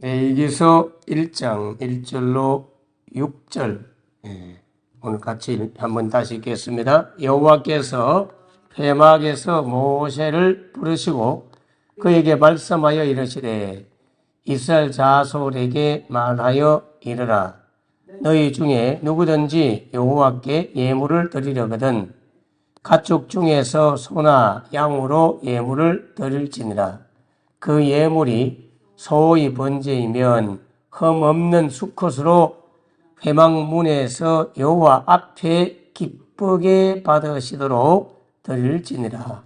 레위기서 1장 1절로 6절 오늘 같이 한번 다시 읽겠습니다. 여호와께서 회막에서 모세를 부르시고 그에게 말씀하여 이르시되 이스라엘 자손에게 말하여 이르라. 너희 중에 누구든지 여호와께 예물을 드리려거든 가축 중에서 소나 양으로 예물을 드릴지니라. 그 예물이 소의 번제이면 흠없는 수컷으로 회막문에서 여호와 앞에 기쁘게 받으시도록 드릴지니라.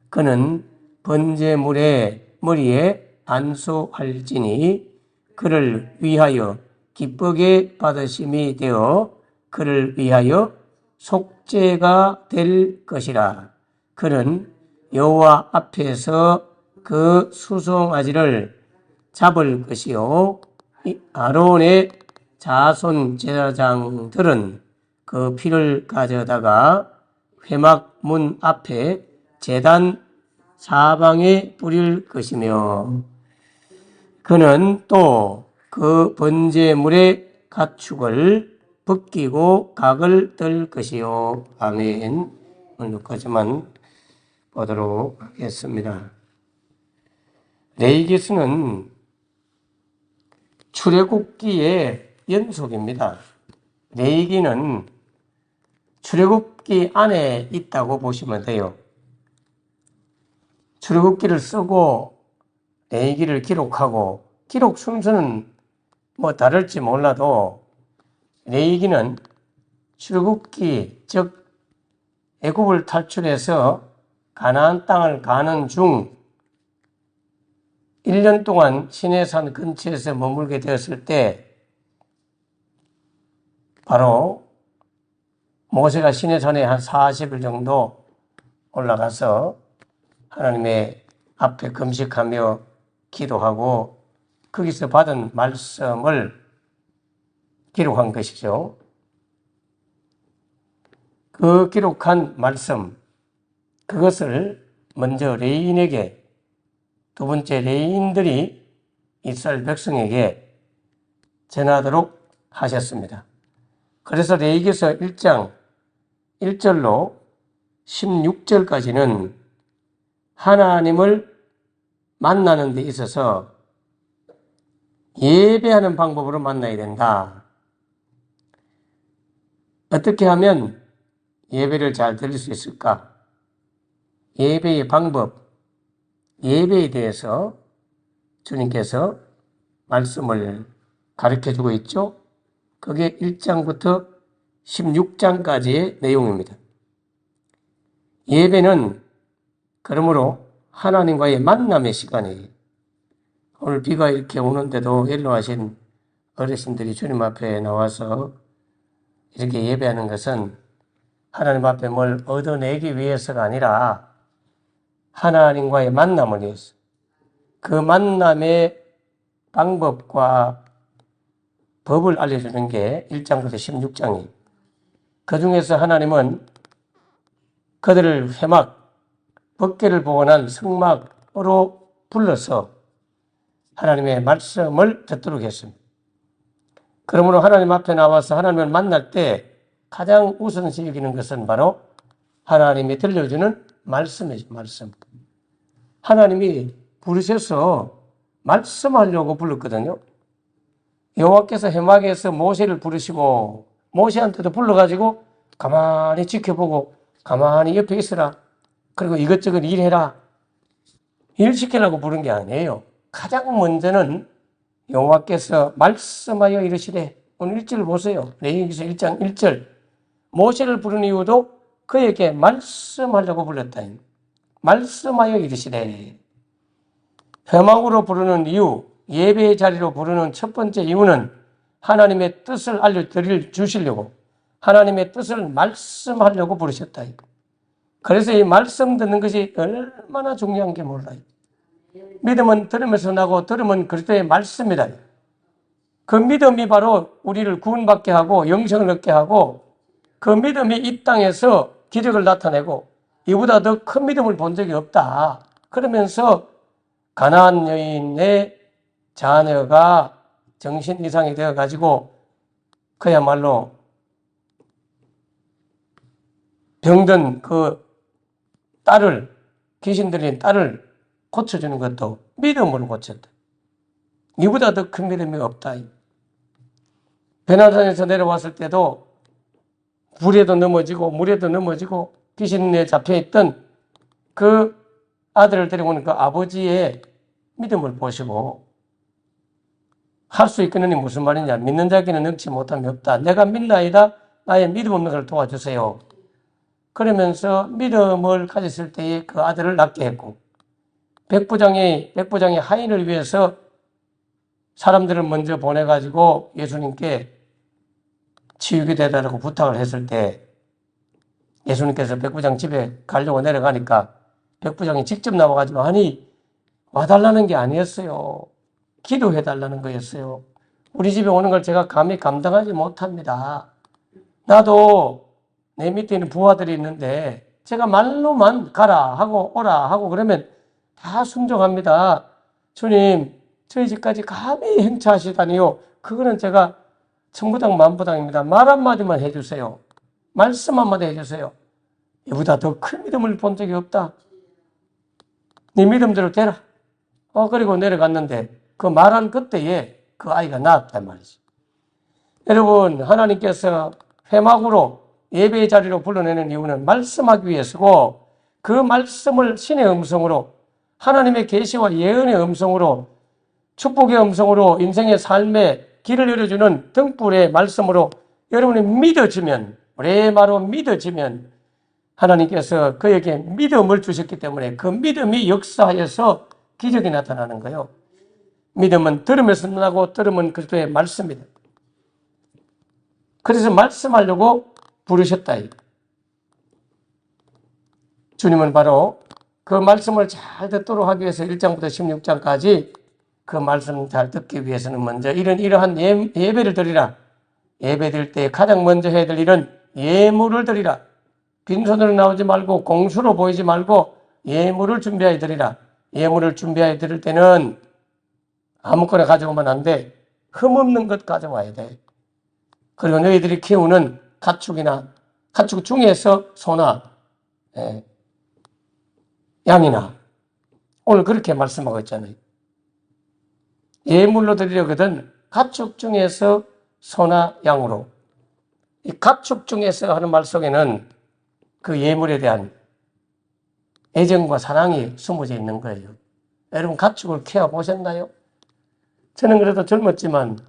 그는 번제물의 머리에 안수할지니 그를 위하여 기쁘게 받으심이 되어 그를 위하여 속죄가 될 것이라. 그는 여호와 앞에서 그 수송아지를 잡을 것이요 아론의 자손 제사장들은 그 피를 가져다가 회막 문 앞에 제단 사방에 뿌릴 것이며 그는 또 그 번제물의 가축을 벗기고 각을 뜰 것이요. 아멘. 오늘까지만 보도록 하겠습니다. 레위기서는 출애굽기의 연속입니다. 레위기는 출애굽기 안에 있다고 보시면 돼요. 출애굽기를 쓰고 레위기를 기록하고 기록 순서는 다를지 몰라도 레위기는 출애굽기 즉 애굽을 탈출해서 가나안 땅을 가는 중 1년 동안 시내산 근처에서 머물게 되었을 때 바로 모세가 시내산에 한 40일 정도 올라가서 하나님의 앞에 금식하며 기도하고 거기서 받은 말씀을 기록한 것이죠. 그 기록한 말씀, 그것을 먼저 레위인에게, 두 번째 레위인들이 이스라엘 백성에게 전하도록 하셨습니다. 그래서 레위기서 1장 1절로 16절까지는 하나님을 만나는 데 있어서 예배하는 방법으로 만나야 된다. 어떻게 하면 예배를 잘 드릴 수 있을까? 예배의 방법, 예배에 대해서 주님께서 말씀을 가르쳐주고 있죠. 그게 1장부터 16장까지의 내용입니다. 예배는 그러므로 하나님과의 만남의 시간이에요. 오늘 비가 이렇게 오는데도 연로하신 어르신들이 주님 앞에 나와서 이렇게 예배하는 것은 하나님 앞에 뭘 얻어내기 위해서가 아니라 하나님과의 만남을 위해서, 그 만남의 방법과 법을 알려주는 게 1장부터 16장이에요. 그 중에서 하나님은 그들을 회막, 법궤를 복원한 성막으로 불러서 하나님의 말씀을 듣도록 했습니다. 그러므로 하나님 앞에 나와서 하나님을 만날 때 가장 우선시 여기는 것은 바로 하나님이 들려주는 말씀이죠. 말씀. 하나님이 부르셔서 말씀하려고 불렀거든요. 여호와께서 회막에서 모세를 부르시고 모세한테도 불러가지고 가만히 지켜보고 가만히 옆에 있으라. 그리고 이것저것 일해라. 일 시키려고 부른 게 아니에요. 가장 먼저는 여호와께서 말씀하여 이르시되, 오늘 1절 보세요. 레위기서 1장 1절. 모세를 부른 이유도 그에게 말씀하려고 불렀다. 말씀하여 이르시되. 회막으로 부르는 이유, 예배의 자리로 부르는 첫 번째 이유는 하나님의 뜻을 주시려고, 하나님의 뜻을 말씀하려고 부르셨다. 그래서 이 말씀 듣는 것이 얼마나 중요한 게 몰라요. 믿음은 들으면서 나고 들으면 그리스도의 말씀이다. 그 믿음이 바로 우리를 구원받게 하고 영생을 얻게 하고, 그 믿음이 이 땅에서 기적을 나타내고 이보다 더 큰 믿음을 본 적이 없다. 그러면서 가나안 여인의 자녀가 정신 이상이 되어가지고 그야말로 병든 그 딸을, 귀신 들린 딸을 고쳐주는 것도 믿음으로 고쳤다. 이보다 더 큰 믿음이 없다. 베나산에서 내려왔을 때도 불에도 넘어지고 물에도 넘어지고 귀신에 잡혀있던 그 아들을 데리고 오는 그 아버지의 믿음을 보시고 할 수 있겠느니 무슨 말이냐. 믿는 자에게는 능치 못함이 없다. 내가 믿나이다. 나의 믿음 없는 것을 도와주세요. 그러면서 믿음을 가졌을 때에 그 아들을 낳게 했고 백부장이 하인을 위해서 사람들을 먼저 보내가지고 예수님께 치유게 되달라고 부탁을 했을 때 예수님께서 백부장 집에 가려고 내려가니까 백부장이 직접 나와가지고 아니 와달라는 게 아니었어요. 기도해달라는 거였어요. 우리 집에 오는 걸 제가 감히 감당하지 못합니다. 나도 내 밑에 있는 부하들이 있는데 제가 말로만 가라 하고 오라 하고 그러면 다 순종합니다. 주님 저희 집까지 감히 행차하시다니요. 그거는 제가 천부당 만부당입니다. 말 한마디만 해주세요. 말씀 한마디 해주세요. 이보다 더 큰 믿음을 본 적이 없다. 네 믿음대로 되라. 그리고 내려갔는데 그 말한 그때에 그 아이가 낳았단 말이지. 여러분 하나님께서 회막으로 예배의 자리로 불러내는 이유는 말씀하기 위해서고 그 말씀을 신의 음성으로 하나님의 계시와 예언의 음성으로 축복의 음성으로 인생의 삶에 길을 열어주는 등불의 말씀으로 여러분이 믿어지면 레마로 믿어지면 하나님께서 그에게 믿음을 주셨기 때문에 그 믿음이 역사하여서 기적이 나타나는 거예요. 믿음은 들음에서 나고 들음은 그리스도의 말씀이다. 그래서 말씀하려고 부르셨다. 주님은 바로 그 말씀을 잘 듣도록 하기 위해서 1장부터 16장까지 그 말씀을 잘 듣기 위해서는 먼저 이러한 예배를 드리라. 예배 드릴 때 가장 먼저 해야 될 일은 예물을 드리라. 빈손으로 나오지 말고 공수로 보이지 말고 예물을 준비하여 드리라. 예물을 준비하여 드릴 때는 아무거나 가져오면 안 돼. 흠없는 것 가져와야 돼. 그리고 너희들이 키우는 가축 중에서 소나 양이나 오늘 그렇게 말씀하고 있잖아요. 예물로 드리려거든 가축 중에서 소나 양으로. 이 가축 중에서 하는 말 속에는 그 예물에 대한 애정과 사랑이 숨어져 있는 거예요. 여러분 가축을 키워보셨나요? 저는 그래도 젊었지만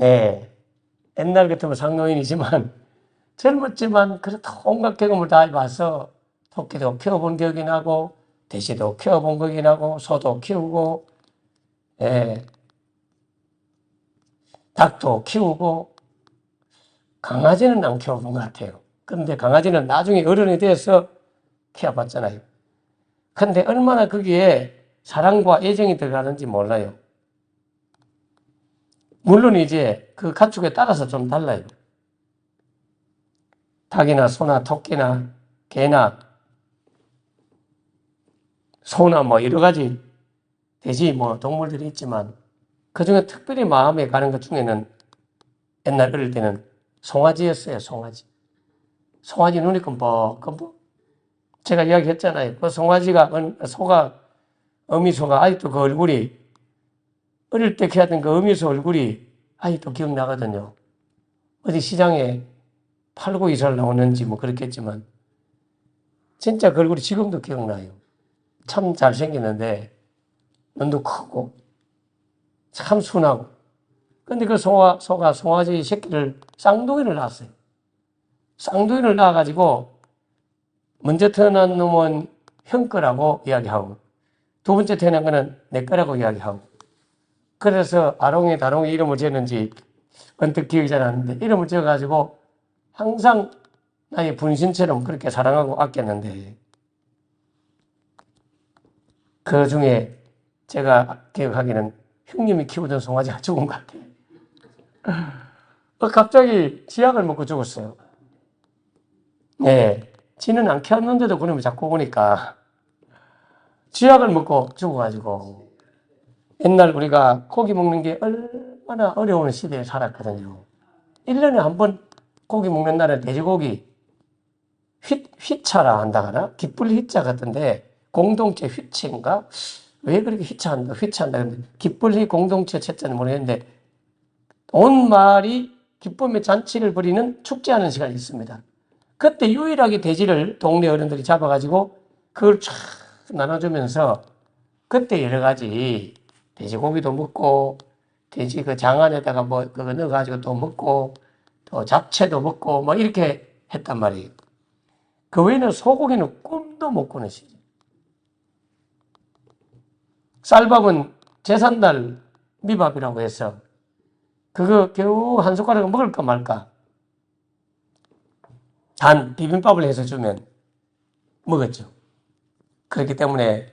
옛날 같으면 상노인이지만 젊었지만 그래도 온갖 경험을 다 해봐서 토끼도 키워본 기억이 나고 돼지도 키워본 기억이 나고 소도 키우고 닭도 키우고 강아지는 안 키워본 것 같아요. 그런데 강아지는 나중에 어른이 돼서 키워봤잖아요. 그런데 얼마나 거기에 사랑과 애정이 들어가는지 몰라요. 물론 이제 그 가축에 따라서 좀 달라요. 닭이나 소나 토끼나 개나 소나 여러 가지 돼지 동물들이 있지만 그중에 특별히 마음에 가는 것 중에는 옛날 어릴 때는 송아지였어요. 송아지 눈이 끔뻑끔뻑. 제가 이야기했잖아요. 그 어미소가 아직도 그 얼굴이 어릴 때 키웠던 그 어미소 얼굴이 아직도 기억나거든요. 어디 시장에 팔고 이사를 나오는지 그렇겠지만 진짜 그 얼굴이 지금도 기억나요. 참 잘생기는데 눈도 크고 참 순하고. 근데 그 소가 송아지 새끼를 쌍둥이를 낳았어요. 쌍둥이를 낳아가지고 먼저 태어난 놈은 형 거라고 이야기하고 두 번째 태어난 거는 내 거라고 이야기하고 그래서 아롱이 다롱이 이름을 지었는지 언뜻 기억이 잘 안 나는데 이름을 지어가지고 항상 나의 분신처럼 그렇게 사랑하고 아꼈는데 그 중에 제가 기억하기는 형님이 키우던 송아지가 죽은 것 같아요. 갑자기 지약을 먹고 죽었어요. 지는 안 키웠는데도 그놈이 자꾸 오니까 지약을 먹고 죽어가지고 옛날 우리가 고기 먹는 게 얼마나 어려운 시대에 살았거든요. 1년에 한 번 고기 먹는 날은 돼지고기 휘차라 한다거나 기쁠 휘자 같은데 공동체 휘치인가? 왜 그렇게 휘차한다 근데 기쁠 공동체 채자는 모르겠는데 온 마을이 기쁨의 잔치를 벌이는 축제하는 시간이 있습니다. 그때 유일하게 돼지를 동네 어른들이 잡아가지고 그걸 쫙 나눠주면서 그때 여러 가지 돼지고기도 먹고 돼지 그 장 안에다가 뭐 그거 넣어가지고 또 먹고 또 잡채도 먹고 뭐 이렇게 했단 말이에요. 그 외에는 소고기는 꿈도 못 꾸는 시절. 쌀밥은 제삿날 미밥이라고 해서 그거 겨우 한 숟가락 먹을까 말까. 단 비빔밥을 해서 주면 먹었죠. 그렇기 때문에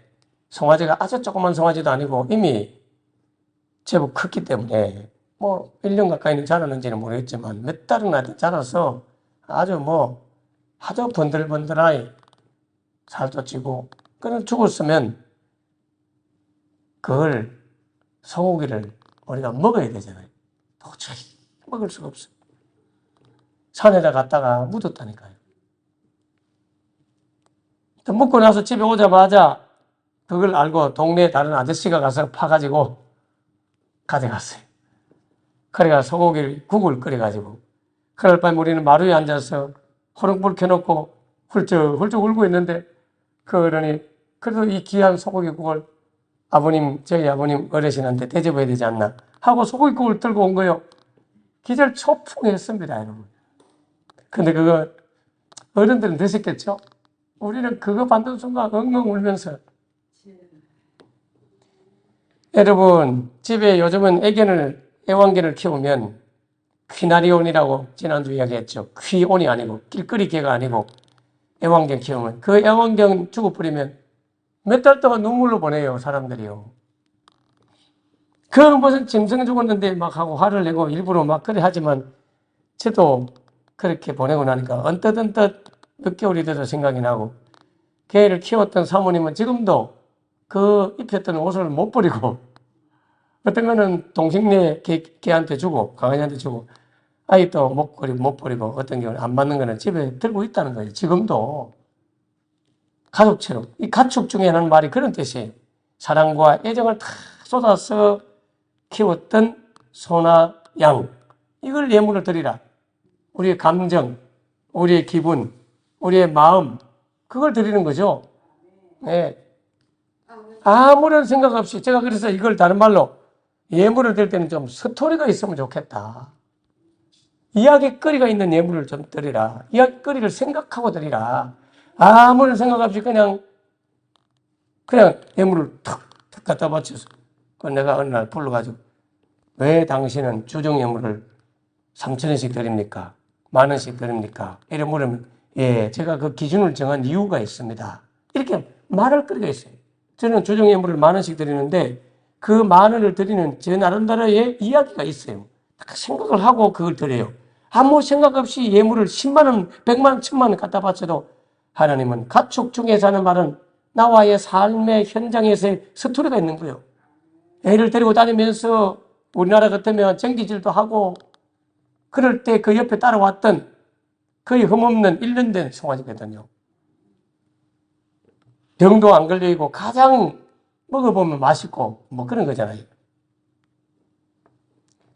송아지가 아주 조그만 송아지도 아니고 이미 제법 컸기 때문에 뭐 1년 가까이는 자랐는지는 모르겠지만 몇 달은 자라서 아주 번들번들하게 살도 찌고 그런 죽었으면 그걸 소고기를 우리가 먹어야 되잖아요. 도저히 먹을 수가 없어요. 산에다 갔다가 묻었다니까요. 먹고 나서 집에 오자마자 그걸 알고 동네 다른 아저씨가 가서 파가지고 가져갔어요. 그래가 소고기를 국을 끓여가지고 그날 밤에 우리는 마루에 앉아서 호롱불 켜놓고 훌쩍훌쩍 울고 있는데 그 어른이 그래도 이 귀한 소고기국을 저희 아버님 어르신한테 대접해야 되지 않나 하고 소고기국을 들고 온 거예요. 기절초풍했습니다, 여러분. 근데 그거 어른들은 드셨겠죠? 우리는 그거 받는 순간 엉엉 울면서 여러분 집에 요즘은 애완견을 키우면 퀴나리온이라고 지난주 이야기했죠. 퀴온이 아니고 길거리 개가 아니고 애완견 키우면 그 애완견 죽어버리면 몇 달 동안 눈물로 보내요, 사람들이요. 그 무슨 짐승 죽었는데 막 하고 화를 내고 일부러 막 그래 하지만 저도 그렇게 보내고 나니까 언뜻 몇 개월이 돼서 생각이 나고 개를 키웠던 사모님은 지금도 그 입혔던 옷을 못 버리고 어떤 거는 동생네 개한테 주고 강아지한테 주고 아직도 못 버리고 어떤 경우는 안 맞는 거는 집에 들고 있다는 거예요. 지금도 가족처럼. 이 가축 중에 하는 말이 그런 뜻이에요. 사랑과 애정을 다 쏟아서 키웠던 소나 양, 이걸 예물을 드리라. 우리의 감정, 우리의 기분, 우리의 마음, 그걸 드리는 거죠. 네. 아무런 생각 없이 제가 그래서 이걸 다른 말로 예물을 드릴 때는 좀 스토리가 있으면 좋겠다. 이야기거리가 있는 예물을 좀 드리라. 이야기거리를 생각하고 드리라. 아무런 생각 없이 그냥 예물을 탁 갖다 바쳐서 내가 어느 날 불러가지고 왜 당신은 주정 예물을 3,000원씩 드립니까? 10,000원씩 드립니까? 이래 물으면 예, 제가 그 기준을 정한 이유가 있습니다. 이렇게 말할 거리가 있어요. 저는 주정 예물을 10,000원씩 드리는데 그 10,000원을 드리는 제 나름대로의 이야기가 있어요. 생각을 하고 그걸 드려요. 아무 생각 없이 예물을 10만 원, 100만 원, 1000만 원 갖다 바쳐도 하나님은 가축 중에서 하는 말은 나와의 삶의 현장에서의 스토리가 있는 거예요. 애를 데리고 다니면서 우리나라 같으면 정기질도 하고 그럴 때 그 옆에 따라왔던 거의 흠없는 1년 된 송아지거든요. 병도 안 걸리고 가장 먹어보면 맛있고 뭐 그런 거잖아요.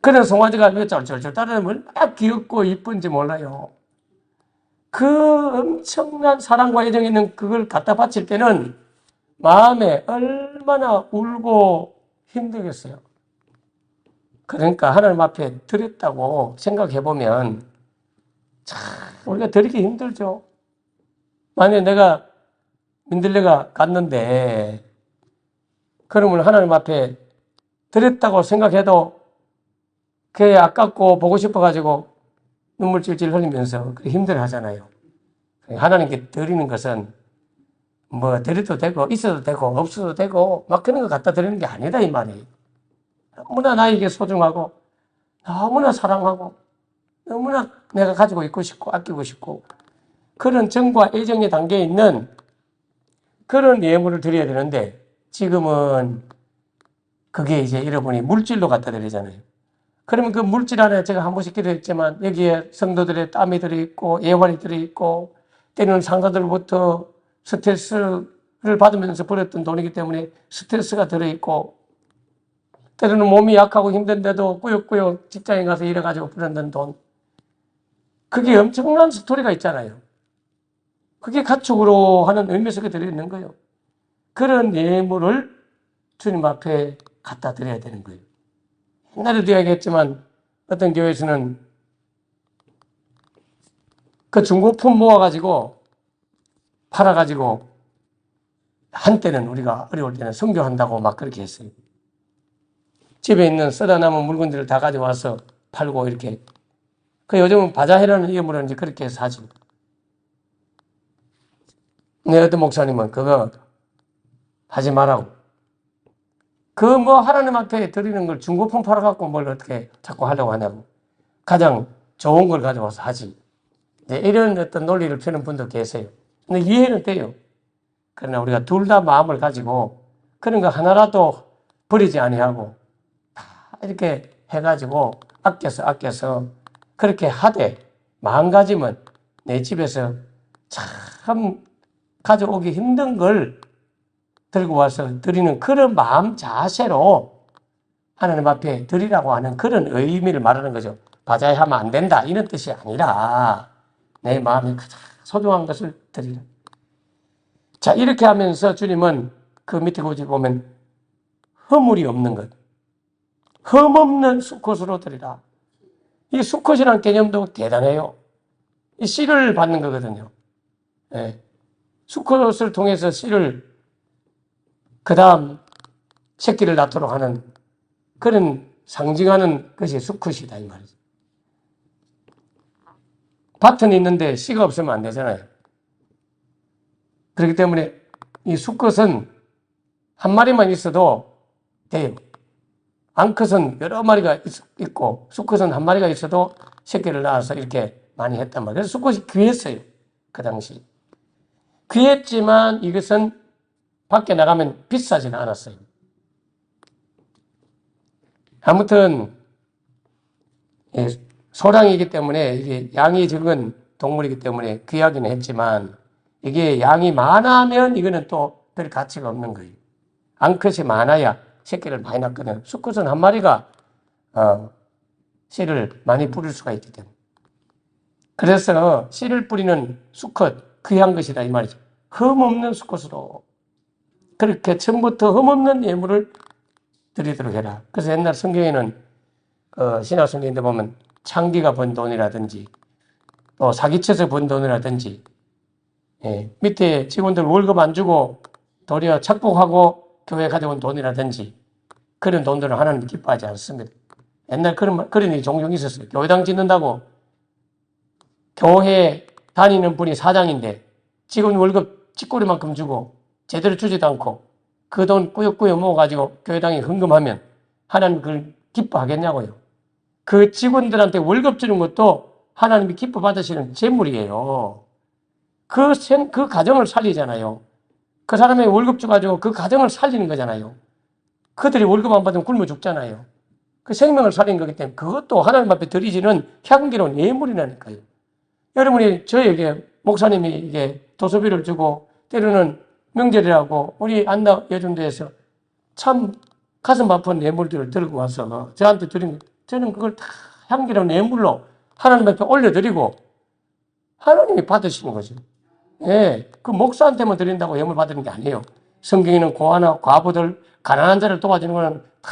그런 송아지가 왜 쫄쫄쫄 따르면 얼마나 귀엽고 이쁜지 몰라요. 그 엄청난 사랑과 애정이 있는 그걸 갖다 바칠 때는 마음에 얼마나 울고 힘들겠어요. 그러니까 하나님 앞에 드렸다고 생각해보면 참 우리가 드리기 힘들죠. 만약에 내가 민들레가 갔는데 그러면 하나님 앞에 드렸다고 생각해도 그게 아깝고 보고 싶어가지고 눈물 찔찔 흘리면서 힘들어 하잖아요. 하나님께 드리는 것은 뭐 드려도 되고 있어도 되고 없어도 되고 막 그런 거 갖다 드리는 게 아니다 이 말이에요. 너무나 나에게 소중하고 너무나 사랑하고 너무나 내가 가지고 있고 싶고 아끼고 싶고 그런 정과 애정이 담겨 있는 그런 예물을 드려야 되는데 지금은 그게 이제 여러분이 물질로 갖다 드리잖아요. 그러면 그 물질 안에 제가 한 번씩 기도했지만 여기에 성도들의 땀이 들어있고 예활이 들어있고 때로는 상사들로부터 스트레스를 받으면서 벌었던 돈이기 때문에 스트레스가 들어있고 때로는 몸이 약하고 힘든데도 꾸역꾸역 직장에 가서 일해가지고 벌었던 돈. 그게 엄청난 스토리가 있잖아요. 그게 가축으로 하는 의미 속에 들어있는 거예요. 그런 예물을 주님 앞에 갖다 드려야 되는 거예요. 옛날에도 이야기했지만 어떤 교회에서는 그 중고품 모아가지고 팔아가지고 한때는 우리가 어려울 때는 선교한다고 막 그렇게 했어요. 집에 있는 쓰다 남은 물건들을 다 가져와서 팔고 이렇게. 그 요즘은 바자회라는 이름으로 이제 그렇게 해서 하죠. 네, 어떤 목사님은 그거 하지 말라고. 그 뭐 하나님 앞에 드리는 걸 중고품 팔아갖고 뭘 어떻게 자꾸 하려고 하냐고. 가장 좋은 걸 가져와서 하지. 네, 이런 어떤 논리를 펴는 분도 계세요. 근데 이해는 돼요. 그러나 우리가 둘 다 마음을 가지고 그런 거 하나라도 버리지 아니하고 다 이렇게 해가지고 아껴서 그렇게 하되 마음가짐은 내 집에서 참 가져오기 힘든 걸 들고 와서 드리는 그런 마음 자세로 하나님 앞에 드리라고 하는 그런 의미를 말하는 거죠. 바자회 하면 안 된다 이런 뜻이 아니라 내 마음에 가장 소중한 것을 드리라. 자, 이렇게 하면서 주님은 그 밑에 고지 보면 허물이 없는 것, 흠없는 수컷으로 드리라. 이 수컷이라는 개념도 대단해요. 이 씨를 받는 거거든요. 예. 수컷을 통해서 씨를 그 다음 새끼를 낳도록 하는 그런 상징하는 것이 수컷이다 이 말이죠. 밭은 있는데 씨가 없으면 안 되잖아요. 그렇기 때문에 이 수컷은 한 마리만 있어도 돼요. 암컷은 여러 마리가 있고 수컷은 한 마리가 있어도 새끼를 낳아서 이렇게 많이 했단 말이에요. 그래서 수컷이 귀했어요. 그 당시. 귀했지만 이것은 밖에 나가면 비싸지는 않았어요. 아무튼 소량이기 때문에 이게 양이 적은 동물이기 때문에 귀하기는 했지만 이게 양이 많으면 이거는 또 별 가치가 없는 거예요. 암컷이 많아야 새끼를 많이 낳거든요. 수컷은 한 마리가 씨를 많이 뿌릴 수가 있기 때문에. 그래서 씨를 뿌리는 수컷 귀한 것이다 이 말이죠. 흠없는 수컷으로 그렇게 처음부터 흠없는 예물을 드리도록 해라. 그래서 옛날 성경에는 신약 성경인데 보면 창기가 번 돈이라든지 또 사기쳐서 번 돈이라든지 밑에 직원들 월급 안 주고 도리어 착복하고 교회 가져온 돈이라든지 그런 돈들은 하나님 기뻐하지 않습니다. 옛날 그런 일이 종종 있었어요. 교회당 짓는다고 교회 다니는 분이 사장인데 직원 월급 찌꼬리만큼 주고 제대로 주지도 않고 그 돈 꾸역꾸역 모아가지고 교회당에 헌금하면 하나님 그걸 기뻐하겠냐고요. 그 직원들한테 월급 주는 것도 하나님이 기뻐 받으시는 재물이에요. 그 가정을 살리잖아요. 그 사람의 월급 줘가지고 그 가정을 살리는 거잖아요. 그들이 월급 안 받으면 굶어 죽잖아요. 그 생명을 살리는 거기 때문에 그것도 하나님 앞에 드리지는 향기로운 예물이라니까요. 여러분이 저에게 목사님이 이게 도서비를 주고 때로는 명절이라고 우리 안나 여중도에서 참 가슴 아픈 예물들을 들고 와서 저한테 드린 거 저는 그걸 다 향기로운 예물로 하나님 앞에 올려드리고 하나님이 받으시는 거죠. 예, 그 목사한테만 드린다고 예물 받는 게 아니에요. 성경에는 고아나 과부들, 가난한 자를 도와주는 것은 다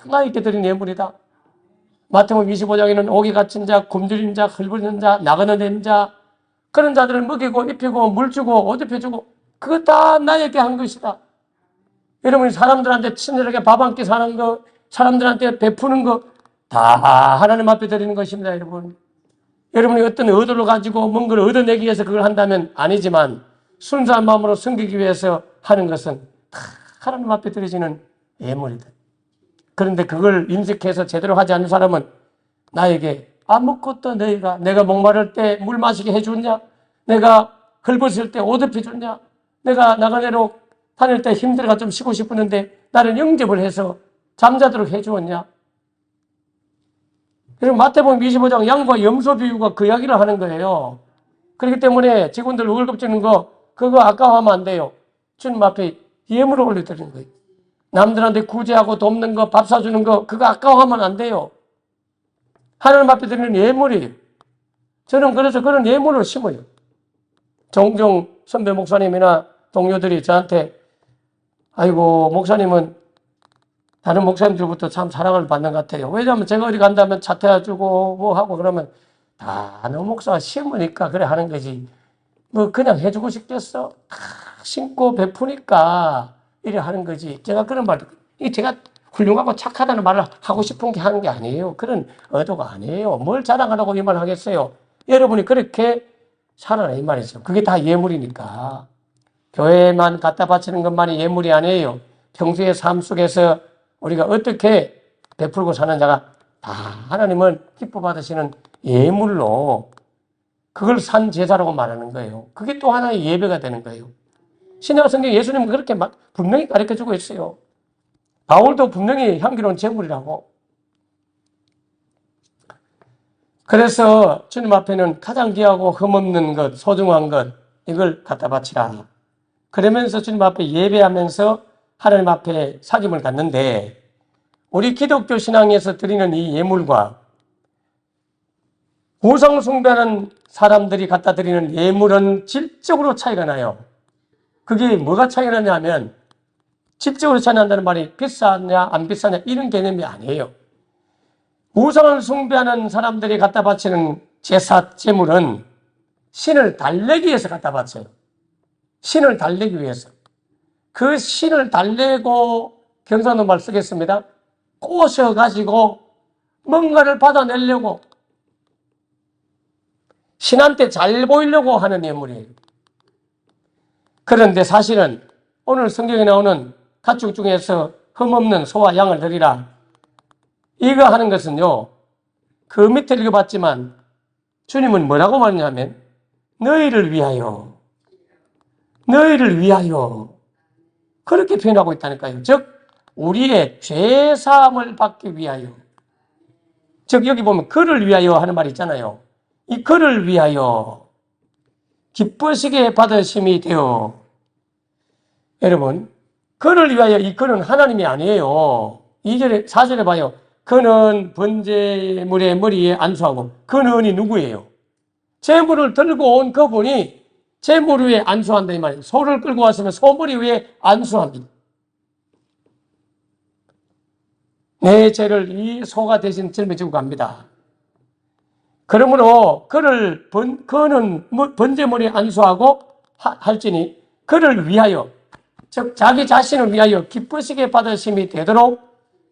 하나님께 드린 예물이다. 마태복음 25장에는 옥에 갇힌 자, 굶주린 자, 헐벗은 자, 나그네 된 자, 그런 자들을 먹이고 입히고 물 주고 옷 입혀주고 그거 다 나에게 한 것이다. 여러분이 사람들한테 친절하게 밥 한 끼 사는 거, 사람들한테 베푸는 거 다 하나님 앞에 드리는 것입니다, 여러분. 여러분이 어떤 의도를 가지고 뭔가를 얻어내기 위해서 그걸 한다면 아니지만 순수한 마음으로 섬기기 위해서 하는 것은 다 하나님 앞에 드려지는 예물이다. 그런데 그걸 인식해서 제대로 하지 않는 사람은 나에게 아무것도 내가 목마를 때 물 마시게 해주냐? 내가 헐벗을 때 옷 입혀주냐? 내가 나그네로 다닐 때 힘들어가 좀 쉬고 싶었는데 나를 영접을 해서 잠자도록 해주었냐? 그리고 마태복음 25장 양과 염소 비유가 그 이야기를 하는 거예요. 그렇기 때문에 직원들 월급 주는 거 그거 아까워하면 안 돼요. 주님 앞에 예물을 올려드리는 거예요. 남들한테 구제하고 돕는 거, 밥 사주는 거 그거 아까워하면 안 돼요. 하나님 앞에 드리는 예물이에요. 저는 그래서 그런 예물을 심어요. 종종 선배 목사님이나 동료들이 저한테 아이고 목사님은 다른 목사님들부터 참 사랑을 받는 것 같아요. 왜냐하면 제가 어디 간다면 차 태워주고 뭐 하고 그러면 다 너 목사가 심으니까 그래 하는 거지. 뭐 그냥 해주고 싶겠어? 다 심고 베푸니까 이래 하는 거지. 제가 그런 말, 제가 훌륭하고 착하다는 말을 하고 싶은 게 하는 게 아니에요. 그런 의도가 아니에요. 뭘 자랑하라고 이 말 하겠어요. 여러분이 그렇게 살아라 이 말이죠. 그게 다 예물이니까. 교회만 갖다 바치는 것만이 예물이 아니에요. 평소의 삶 속에서 우리가 어떻게 베풀고 사는 자가 다 하나님은 기뻐 받으시는 예물로 그걸 산 제사라고 말하는 거예요. 그게 또 하나의 예배가 되는 거예요. 신약 성경 예수님은 그렇게 막 분명히 가르쳐주고 있어요. 바울도 분명히 향기로운 제물이라고. 그래서 주님 앞에는 가장 귀하고 흠없는 것, 소중한 것 이걸 갖다 바치라. 그러면서 주님 앞에 예배하면서 하나님 앞에 사귐을 갖는데 우리 기독교 신앙에서 드리는 이 예물과 우상 숭배하는 사람들이 갖다 드리는 예물은 질적으로 차이가 나요. 그게 뭐가 차이가 나냐면 질적으로 차이 난다는 말이 비싸냐 안 비싸냐 이런 개념이 아니에요. 우상을 숭배하는 사람들이 갖다 바치는 제사 제물은 신을 달래기 위해서 갖다 바쳐요. 신을 달래기 위해서. 그 신을 달래고 경상도 말 쓰겠습니다. 꼬셔가지고 뭔가를 받아내려고 신한테 잘 보이려고 하는 예물이에요. 그런데 사실은 오늘 성경에 나오는 가축 중에서 흠없는 소와 양을 드리라. 이거 하는 것은요. 그 밑에 읽어봤지만 주님은 뭐라고 말하냐면 너희를 위하여 그렇게 표현하고 있다니까요. 즉 우리의 죄사함을 받기 위하여 즉 여기 보면 그를 위하여 하는 말이 있잖아요. 이 그를 위하여 기쁘시게 받으심이 되어 여러분 그를 위하여 이 그는 하나님이 아니에요. 2절에 4절에 봐요. 그는 번제물의 머리에 안수하고 그는이 누구예요? 제물을 들고 온 그분이 제물 위에 안수한다 이 말이에요. 소를 끌고 왔으면 소머리 위에 안수합니다. 내 죄를 이 소가 대신 짊어지고 갑니다. 그러므로 그는 번제물에 안수하고 할지니 그를 위하여 즉 자기 자신을 위하여 기쁘시게 받으심이 되도록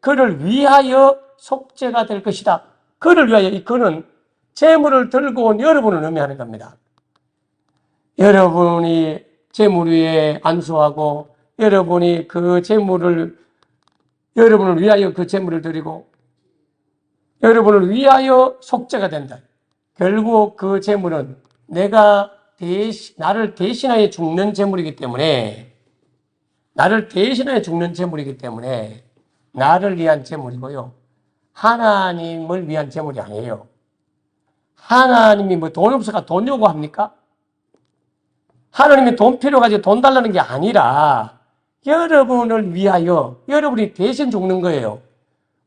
그를 위하여 속죄가 될 것이다. 그를 위하여 이 그는 제물을 들고 온 여러분을 의미하는 겁니다. 여러분이 제물 위에 안수하고 여러분이 그 제물을 여러분을 위하여 그 제물을 드리고 여러분을 위하여 속죄가 된다. 결국 그 제물은 나를 대신하여 죽는 제물이기 때문에 나를 위한 제물이고요. 하나님을 위한 제물이 아니에요. 하나님이 뭐 돈 없어가 돈 요구합니까? 하나님이 돈 필요가지고 돈 달라는 게 아니라 여러분을 위하여 여러분이 대신 죽는 거예요.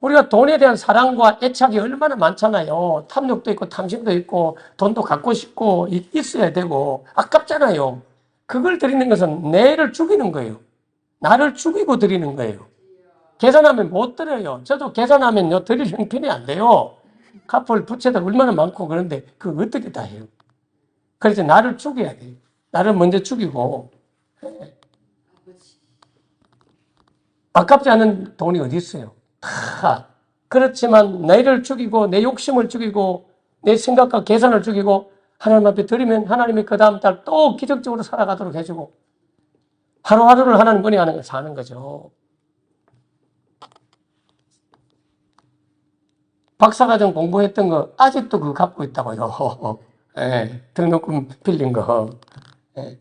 우리가 돈에 대한 사랑과 애착이 얼마나 많잖아요. 탐욕도 있고 탐심도 있고 돈도 갖고 싶고 있어야 되고 아깝잖아요. 그걸 드리는 것은 내를 죽이는 거예요. 나를 죽이고 드리는 거예요. 계산하면 못 드려요. 저도 계산하면요 드릴 형편이 안 돼요. 갚을 부채도 얼마나 많고 그런데 그거 어떻게 다 해요. 그래서 나를 죽여야 돼요. 나를 먼저 죽이고 아깝지 않은 돈이 어디 있어요. 다 그렇지만 나를 죽이고 내 욕심을 죽이고 내 생각과 계산을 죽이고 하나님 앞에 드리면 하나님이 그 다음 달 또 기적적으로 살아가도록 해주고 하루하루를 하나님 은혜 안에 사는 거죠. 박사과정 공부했던 거 아직도 그거 갖고 있다고요. 예, 등록금 빌린 거. 예.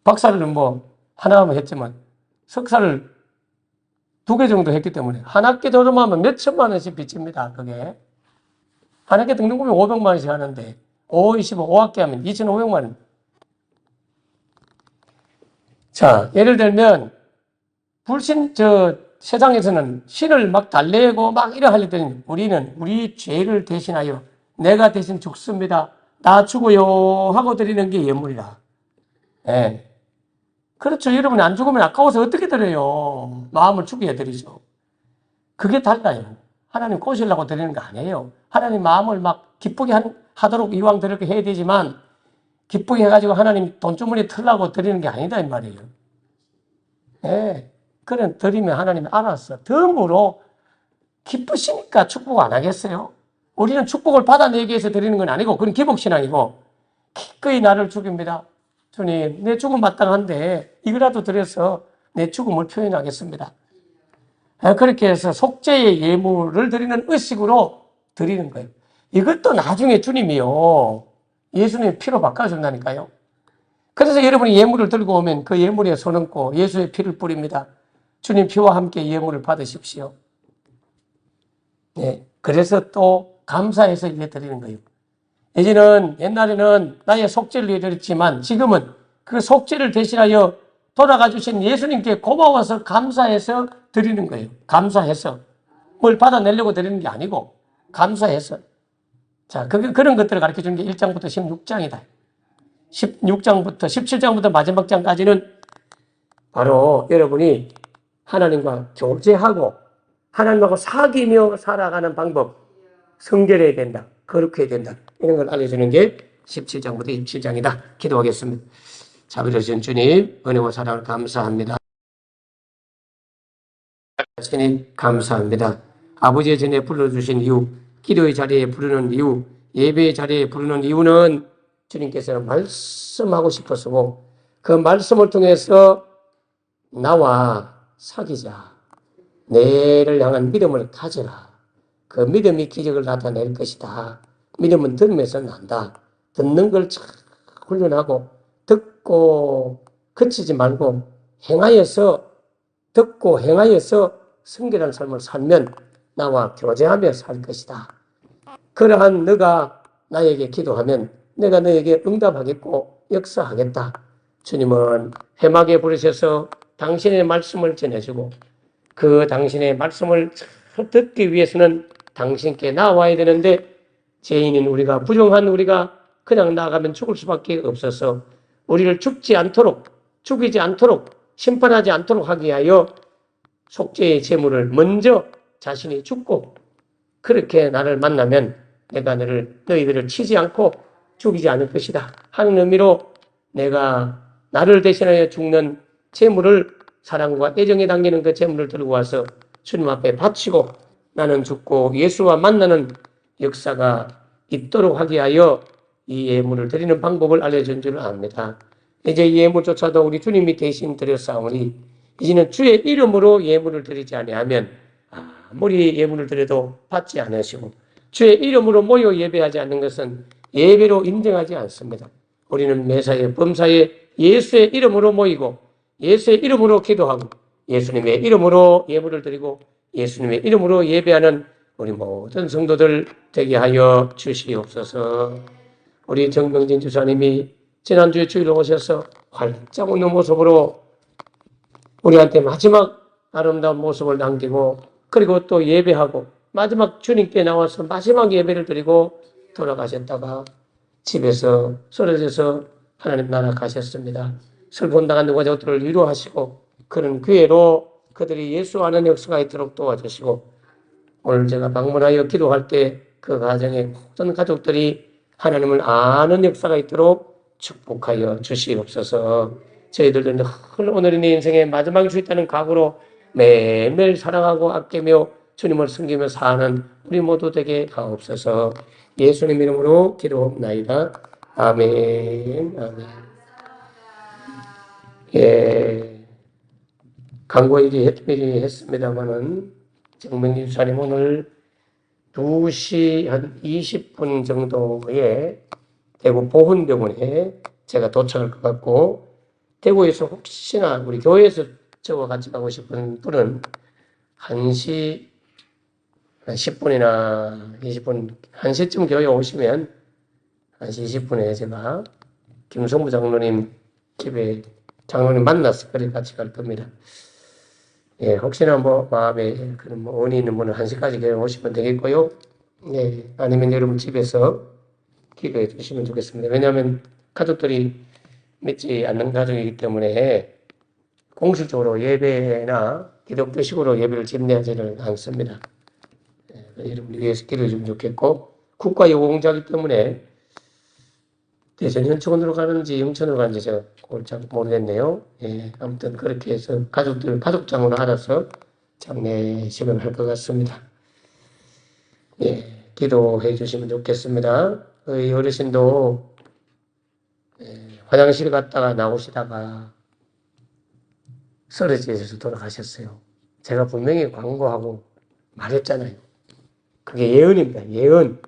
박사를 뭐 하나만 했지만 석사를 2개 정도 했기 때문에 한 학기 졸업하면 몇 천만 원씩 빚집니다. 그게 한 학기 등록금이 500만 원씩 하는데 5, 25, 5학기 하면 2,500만 원. 자, 예를 들면 세상에서는 신을 막 달래고 막 이래 하려더니 우리는 우리 죄를 대신하여 내가 대신 죽습니다. 나 죽어요 하고 드리는 게 예물이라. 예. 그렇죠. 여러분이 안 죽으면 아까워서 어떻게 드려요? 마음을 죽여야 드리죠. 그게 달라요. 하나님 꼬시려고 드리는 거 아니에요. 하나님 마음을 막 기쁘게 하도록 이왕 그렇게 해야 되지만 기쁘게 해가지고 하나님 돈주머니 털라고 드리는 게 아니다 이 말이에요. 예. 그래 드리면 하나님이 알았어. 덤으로 기쁘시니까 축복 안 하겠어요? 우리는 축복을 받아내기 위해서 드리는 건 아니고 그건 기복신앙이고 기꺼이 나를 죽입니다. 주님, 내 죽음 마땅한데 이거라도 드려서 내 죽음을 표현하겠습니다. 그렇게 해서 속죄의 예물을 드리는 의식으로 드리는 거예요. 이것도 나중에 주님이요. 예수님의 피로 바꿔준다니까요. 그래서 여러분이 예물을 들고 오면 그 예물에 손 얹고 예수의 피를 뿌립니다. 주님 피와 함께 예물을 받으십시오. 네. 그래서 또 감사해서 이제 드리는 거예요. 옛날에는 나의 속죄를 드렸지만 지금은 그 속죄를 대신하여 돌아가 주신 예수님께 고마워서 감사해서 드리는 거예요. 감사해서. 뭘 받아내려고 드리는 게 아니고 감사해서. 자, 그런 것들을 가르쳐 주는 게 1장부터 16장이다. 16장부터 17장부터 마지막 장까지는 바로 여러분이 하나님과 교제하고 하나님하고 사귀며 살아가는 방법, 성결해야 된다. 거룩해야 된다. 이런 걸 알려주는 게 17장부터 27장이다. 기도하겠습니다. 자비로우신 주님, 은혜와 사랑을 감사합니다. 주님, 감사합니다. 아버지의 전에 불러주신 이유, 기도의 자리에 부르는 이유, 예배의 자리에 부르는 이유는 주님께서는 말씀하고 싶었고 그 말씀을 통해서 나와 사귀자. 내를 향한 믿음을 가져라. 그 믿음이 기적을 나타낼 것이다. 믿음은 들으면서 난다. 듣는 걸 잘 훈련하고 듣고 그치지 말고 듣고 행하여서 성결한 삶을 살면 나와 교제하며 살 것이다. 그러한 너가 나에게 기도하면 내가 너에게 응답하겠고 역사하겠다. 주님은 회막에 부르셔서 당신의 말씀을 전해주고 그 당신의 말씀을 듣기 위해서는 당신께 나와야 되는데 죄인인 우리가 부정한 우리가 그냥 나가면 죽을 수밖에 없어서 우리를 죽이지 않도록 심판하지 않도록 하기 위하여 속죄의 제물을 먼저 자신이 죽고 그렇게 나를 만나면 내가 너희들을 치지 않고 죽이지 않을 것이다 하는 의미로 내가 나를 대신하여 죽는 제물을 사랑과 애정에 담기는 그 제물을 들고 와서 주님 앞에 바치고 나는 죽고 예수와 만나는 역사가 있도록 하기 위하여 이 예물을 드리는 방법을 알려준 줄 압니다. 이제 이 예물조차도 우리 주님이 대신 드렸사오니 이제는 주의 이름으로 예물을 드리지 아니하면 아무리 예물을 드려도 받지 않으시고 주의 이름으로 모여 예배하지 않는 것은 예배로 인정하지 않습니다. 우리는 매사에 범사에 예수의 이름으로 모이고 예수의 이름으로 기도하고 예수님의 이름으로 예물을 드리고 예수님의 이름으로 예배하는 우리 모든 성도들 되게 하여 주시옵소서. 우리 정병진 주사님이 지난주에 주일에 오셔서 활짝 웃는 모습으로 우리한테 마지막 아름다운 모습을 남기고 그리고 또 예배하고 마지막 주님께 나와서 마지막 예배를 드리고 돌아가셨다가 집에서 쓰러져서 하나님 나라 가셨습니다. 슬픈 당한 가족들을 위로하시고 그런 기회로 그들이 예수 아는 역사가 있도록 도와주시고 오늘 제가 방문하여 기도할 때 그 가정의 모든 가족들이 하나님을 아는 역사가 있도록 축복하여 주시옵소서. 저희들은 늘 오늘의 내 인생의 마지막일 수 있다는 각오로 매일매일 사랑하고 아끼며 주님을 섬기며 사는 우리 모두 되게 하옵소서. 예수님 이름으로 기도옵나이다. 아멘. 아멘. 예. 광고 미리 했습니다만은 정명진 주사님 오늘 2시 한 20분 정도에 대구 보훈병원에 제가 도착할 것 같고 대구에서 혹시나 우리 교회에서 저와 같이 가고 싶은 분은 1시 10분이나 20분, 1시쯤 교회 오시면 1시 20분에 제가 김성부 장로님 집에 장로님 만나서 그래 같이 갈 겁니다. 예, 혹시나 뭐 마음에 그런 뭐 원이 있는 분은 1시까지 교회 오시면 되겠고요. 예, 아니면 여러분 집에서 기도해 주시면 좋겠습니다. 왜냐하면 가족들이 믿지 않는 가족이기 때문에 공식적으로 예배나 기독교식으로 예배를 집례하지는 않습니다. 예, 여러분이 위해서 기도해 주면 좋겠고, 국가 요공자이기 때문에 대전 현충원으로 가는지 영천으로 가는지 제가 골짝 모르겠네요. 예, 아무튼 그렇게 해서 가족들 가족장으로 알아서 장례식을 할 것 같습니다. 예, 기도해 주시면 좋겠습니다. 이 어르신도 화장실 갔다가 나오시다가 쓰러지셔서 돌아가셨어요. 제가 분명히 광고하고 말했잖아요. 그게 예언입니다. 예언.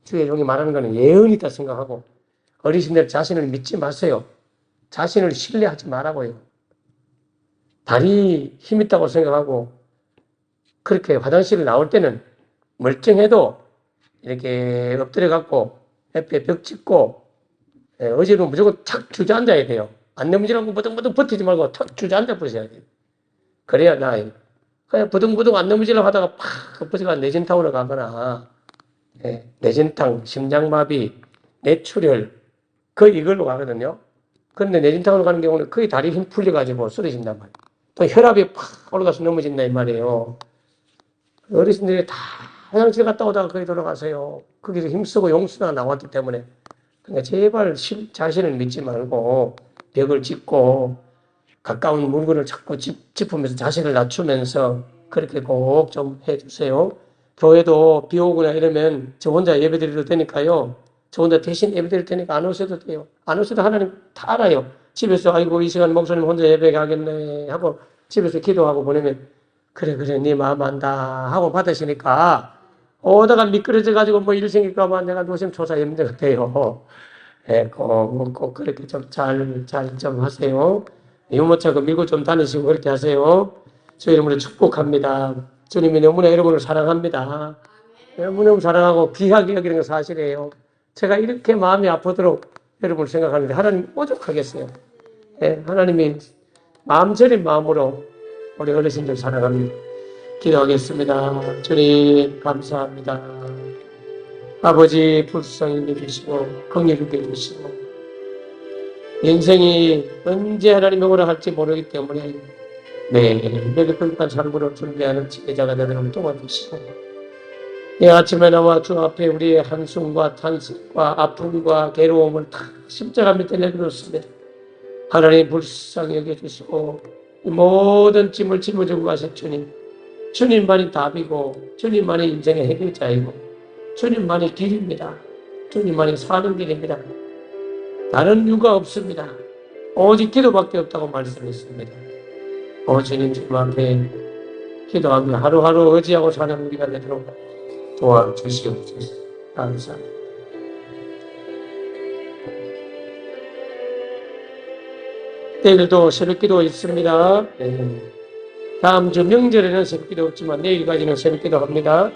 주의 종이 말하는 거는 예언이다 생각하고 어르신들 자신을 믿지 마세요. 자신을 신뢰하지 말라고요. 다리 힘 있다고 생각하고 그렇게 화장실을 나올 때는 멀쩡해도 이렇게 엎드려 갖고 옆에 벽 짚고 어제는 무조건 탁 주저앉아야 돼요. 안 넘어지라고 버둥버둥 버티지 말고 탁 주저앉아 버리셔야 돼요. 그래야 나아요. 그냥 버둥버둥 안 넘어지려고 하다가 팍 엎어져가 뇌진탕으로 가거나 뇌진탕, 심장마비, 뇌출혈 이걸로 가거든요. 그런데 뇌진탕으로 가는 경우는 거의 다리 힘 풀려가지고 쓰러진단 말이에요. 또 혈압이 팍 올라가서 넘어진단 말이에요. 어르신들이 다 화장실 갔다 오다가 거기 돌아가세요. 거기서 힘쓰고 용수나 나왔기 때문에. 그러니까 제발 자신을 믿지 말고 벽을 짚고 가까운 물건을 자꾸 짚으면서 자신을 낮추면서 그렇게 꼭 좀 해주세요. 교회도 비 오거나 이러면 저 혼자 예배 드려도 되니까요. 저 혼자 대신 예배 드릴 테니까 안 오셔도 돼요. 안 오셔도 하나님 다 알아요. 집에서 아이고 이 시간 목사님 혼자 예배 가겠네 하고 집에서 기도하고 보내면 그래 네 마음 안다 하고 받으시니까 오다가 미끄러져 가지고 뭐 일 생길까 봐 내가 노심초사 염려가 돼요. 예, 꼭 그렇게 좀 잘 좀 하세요. 유모차도 밀고 좀 다니시고 그렇게 하세요. 주 이름으로 축복합니다. 주님이 너무나 여러분을 사랑합니다. 너무너무 사랑하고 귀하게 여기는 건 사실이에요. 제가 이렇게 마음이 아프도록 여러분을 생각하는데 하나님 오죽하겠어요. 예, 하나님이 마음 저린 마음으로 우리 어르신들 사랑합니다. 기도하겠습니다. 주님 감사합니다. 아버지 불쌍히 여기시고 긍휼히 여기시고 인생이 언제 하나님의 오라 할지 모르기 때문에 매일 끝까지 삶으로 준비하는 지혜자가 되도록 도와주시고 이 아침에 나와 주 앞에 우리의 한숨과 탄식과 아픔과 괴로움을 다 십자가 밑에 내려놓습니다. 하나님 불쌍히 여겨주시고 이 모든 짐을 짊어지고 가신 주님, 주님만이 답이고 주님만이 인생의 해결자이고 주님만이 길입니다. 주님만이 사는 길입니다. 다른 이유가 없습니다. 오직 기도밖에 없다고 말씀했습니다. 주님 주님 앞에 기도하며 하루하루 의지하고 사는 우리가 되도록 도와주시옵소서. 감사합니다. 내일도 새벽기도 있습니다. 다음 주 명절에는 새벽기도 없지만 내일까지는 새벽기도 합니다.